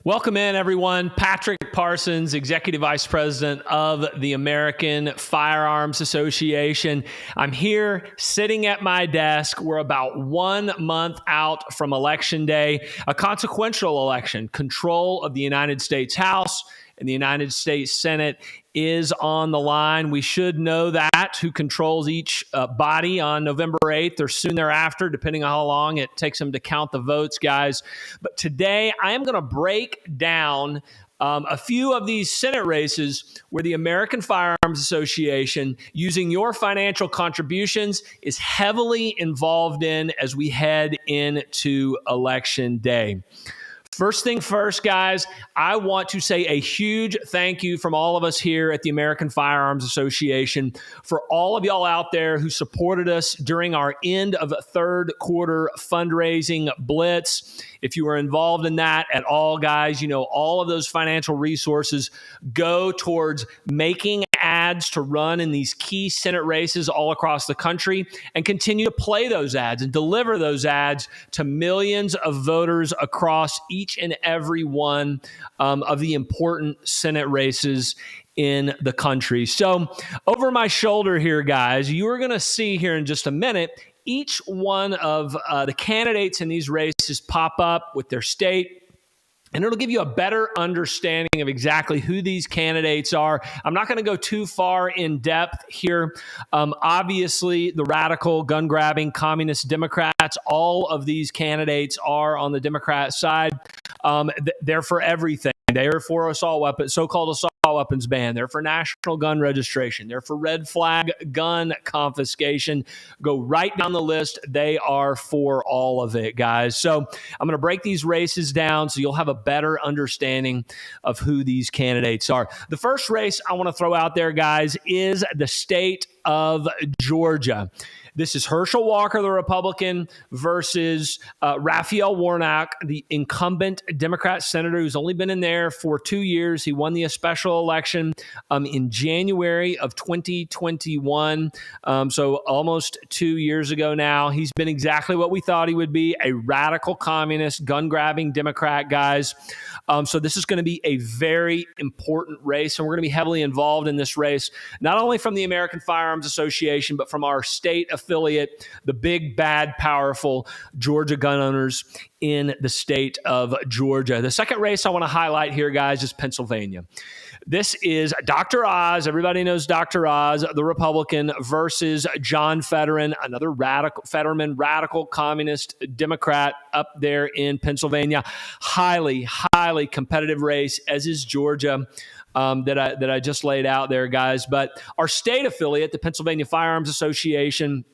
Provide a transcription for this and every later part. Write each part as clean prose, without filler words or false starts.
Welcome in, everyone. Patrick Parsons, Executive Vice President of the American Firearms Association. I'm here sitting at my desk. We're about 1 month out from Election Day, a consequential election. Control of the United States House and the United States Senate is on the line. We should know that, who controls each body on November 8th or soon thereafter, depending on how long it takes them to count the votes, guys. But today, I am going to break down a few of these Senate races where the American Firearms Association, using your financial contributions, is heavily involved in as we head into Election Day. First thing first, guys, I want to say a huge thank you from all of us here at the American Firearms Association for all of y'all out there who supported us during our end of third quarter fundraising blitz. If you were involved in that at all, guys, you know all of those financial resources go towards making ads to run in these key Senate races all across the country and continue to play those ads and deliver those ads to millions of voters across each and every one of the important Senate races in the country. So over my shoulder here, guys, you are going to see here in just a minute each one of the candidates in these races pop up with their state, and it'll give you a better understanding of exactly who these candidates are. I'm not going to go too far in depth here. Obviously, the radical, gun-grabbing, communist Democrats, all of these candidates are on the Democrat side. They're for everything. They are for assault weapons, so-called assault weapons ban. They're for national gun registration. They're for red flag gun confiscation. Go right down the list. They are for all of it, guys. So I'm going to break these races down so you'll have a better understanding of who these candidates are. The first race I want to throw out there, guys, is the state of Georgia. This is Herschel Walker, the Republican, versus Raphael Warnock, the incumbent Democrat senator who's only been in there for 2 years. He won the special election in January of 2021, so almost 2 years ago now. He's been exactly what we thought he would be, a radical communist, gun-grabbing Democrat, guys. So this is going to be a very important race, and we're going to be heavily involved in this race, not only from the American Firearms Association, but from our state affiliate, the big, bad, powerful Georgia gun owners in the state of Georgia. The second race I want to highlight here, guys, is Pennsylvania. This is Dr. Oz. Everybody knows Dr. Oz, the Republican, versus John Fetterman, another radical communist Democrat up there in Pennsylvania. Highly, highly competitive race, as is Georgia. That I just laid out there, guys. But our state affiliate, the Pennsylvania Firearms Association,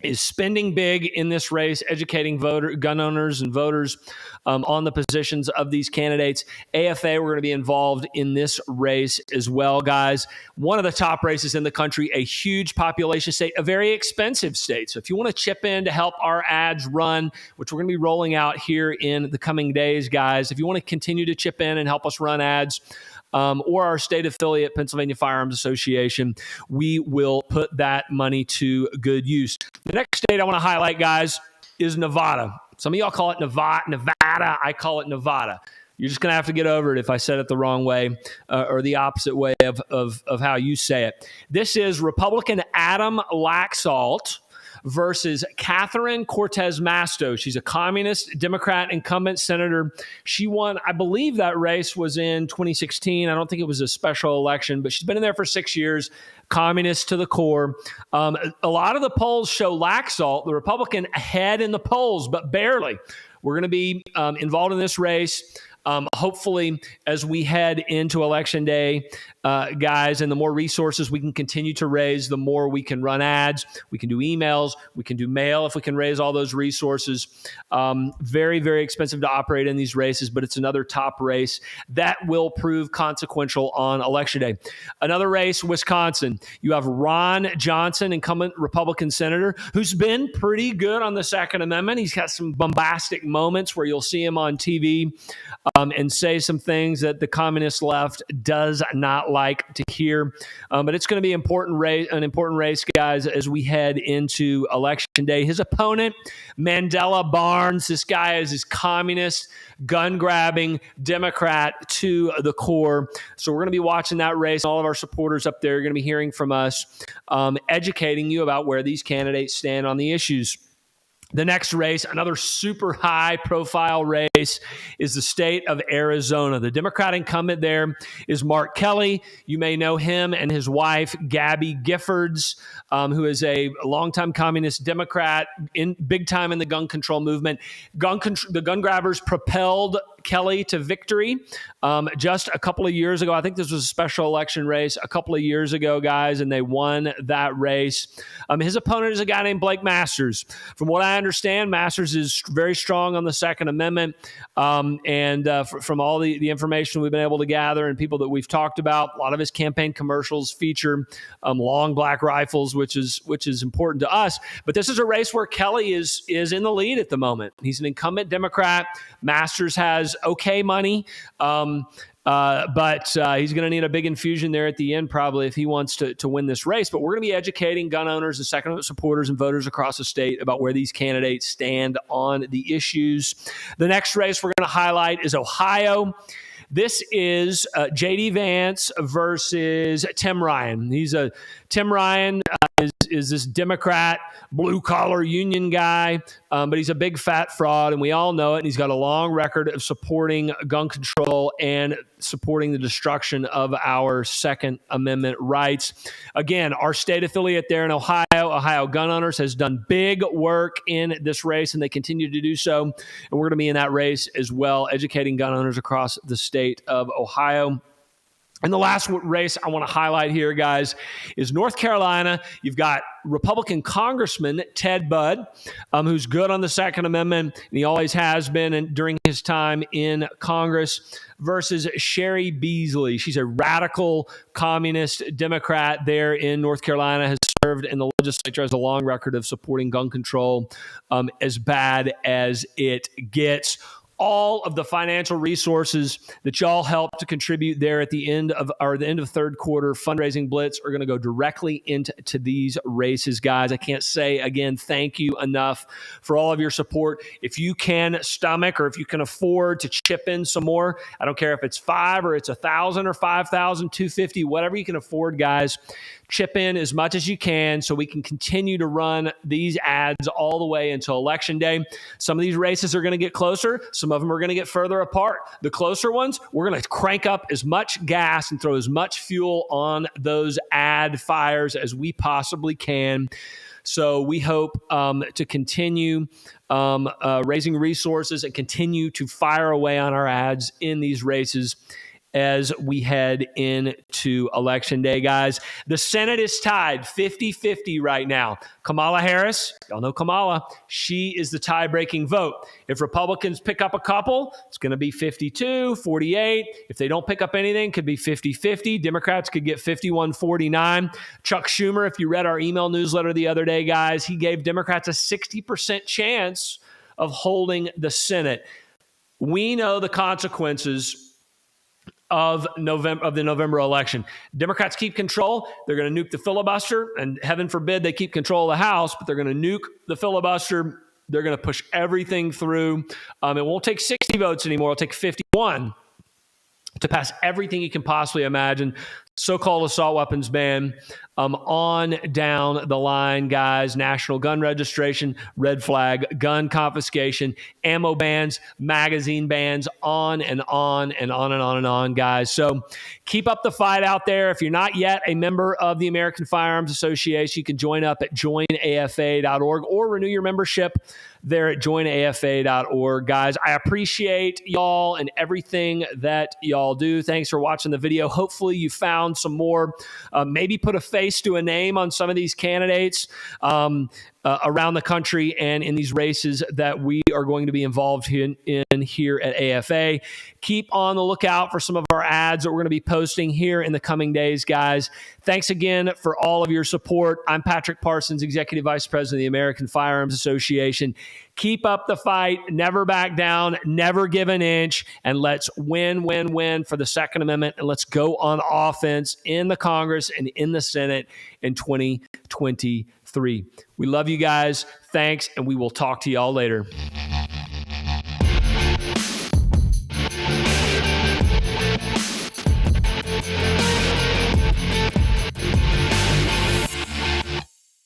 is spending big in this race, educating gun owners and voters on the positions of these candidates. AFA, we're going to be involved in this race as well, guys. One of the top races in the country, a huge population state, a very expensive state. So if you want to chip in to help our ads run, which we're going to be rolling out here in the coming days, guys, if you want to continue to chip in and help us run ads, or our state affiliate, Pennsylvania Firearms Association, we will put that money to good use. The next state I want to highlight, guys, is Nevada. Some of y'all call it Nevada. I call it Nevada. You're just going to have to get over it if I said it the wrong way or the opposite way of how you say it. This is Republican Adam Laxalt versus Catherine Cortez Masto. She's a communist Democrat incumbent senator. She won, I believe that race was in 2016. I don't think it was a special election, but she's been in there for 6 years. Communist to the core. A lot of the polls show Laxalt, the Republican, ahead in the polls, but barely. We're going to be involved in this race. Hopefully, as we head into Election Day, guys, and the more resources we can continue to raise, the more we can run ads, we can do emails, we can do mail if we can raise all those resources. Very, very expensive to operate in these races, but it's another top race that will prove consequential on Election Day. Another race, Wisconsin. You have Ron Johnson, incumbent Republican senator, who's been pretty good on the Second Amendment. He's got some bombastic moments where you'll see him on TV and say some things that the communist left does not like to hear. But it's going to be an important race, guys, as we head into Election Day. His opponent, Mandela Barnes, this guy is his communist, gun-grabbing Democrat to the core. So we're going to be watching that race. All of our supporters up there are going to be hearing from us, educating you about where these candidates stand on the issues. The next race, another super high-profile race, is the state of Arizona. The Democratic incumbent there is Mark Kelly. You may know him and his wife, Gabby Giffords, who is a longtime communist Democrat, big time in the gun control movement. The gun grabbers propelled Kelly to victory just a couple of years ago. I think this was a special election race a couple of years ago, guys, and they won that race. His opponent is a guy named Blake Masters. From what I understand, Masters is very strong on the Second Amendment, and from all the information we've been able to gather and people that we've talked about, a lot of his campaign commercials feature long black rifles, which is important to us. But this is a race where Kelly is in the lead at the moment. He's an incumbent Democrat. Masters has okay money, but he's going to need a big infusion there at the end probably if he wants to win this race. But we're going to be educating gun owners and Second Amendment supporters and voters across the state about where these candidates stand on the issues. The next race we're going to highlight is Ohio. This is J.D. Vance versus Tim Ryan. Tim Ryan is this Democrat, blue-collar union guy, but he's a big fat fraud, and we all know it, and he's got a long record of supporting gun control and supporting the destruction of our Second Amendment rights. Again, our state affiliate there in Ohio Gun Owners, has done big work in this race, and they continue to do so, and we're going to be in that race as well, educating gun owners across the state of Ohio. And the last race I want to highlight here, guys, is North Carolina. You've got Republican Congressman Ted Budd, who's good on the Second Amendment, and he always has been during his time in Congress, versus Cheri Beasley. She's a radical communist Democrat there in North Carolina, has served in the legislature, has a long record of supporting gun control, as bad as it gets. All of the financial resources that y'all help to contribute there at the end of third quarter fundraising blitz are going to go directly into these races, guys. I can't say again, thank you enough for all of your support. If you can stomach or if you can afford to chip in some more, I don't care if it's $5 or it's $1,000 or $5,000, $250, whatever you can afford, guys. Chip in as much as you can so we can continue to run these ads all the way until Election Day. Some of these races are going to get closer. Some of them are going to get further apart. The closer ones, we're going to crank up as much gas and throw as much fuel on those ad fires as we possibly can. So we hope to continue raising resources and continue to fire away on our ads in these races as we head into Election Day, guys. The Senate is tied 50-50 right now. Kamala Harris, y'all know Kamala, she is the tie-breaking vote. If Republicans pick up a couple, it's going to be 52-48. If they don't pick up anything, it could be 50-50. Democrats could get 51-49. Chuck Schumer, if you read our email newsletter the other day, guys, he gave Democrats a 60% chance of holding the Senate. We know the consequences of the November election. Democrats keep control. They're going to nuke the filibuster, and heaven forbid they keep control of the House, but they're going to nuke the filibuster. They're going to push everything through. It won't take 60 votes anymore. It'll take 51 to pass everything you can possibly imagine. So-called assault weapons ban, on down the line, guys. National gun registration, red flag, gun confiscation, ammo bans, magazine bans, on and on and on and on and on, guys. So keep up the fight out there. If you're not yet a member of the American Firearms Association, you can join up at joinafa.org or renew your membership there at joinafa.org. Guys, I appreciate y'all and everything that y'all do. Thanks for watching the video. Hopefully you found some more, maybe put a face to a name on some of these candidates. around the country and in these races that we are going to be involved in here at AFA. Keep on the lookout for some of our ads that we're going to be posting here in the coming days, guys. Thanks again for all of your support. I'm Patrick Parsons, Executive Vice President of the American Firearms Association. Keep up the fight, never back down, never give an inch, and let's win for the Second Amendment, and let's go on offense in the Congress and in the Senate in 2023. We love you guys. Thanks, and we will talk to y'all later.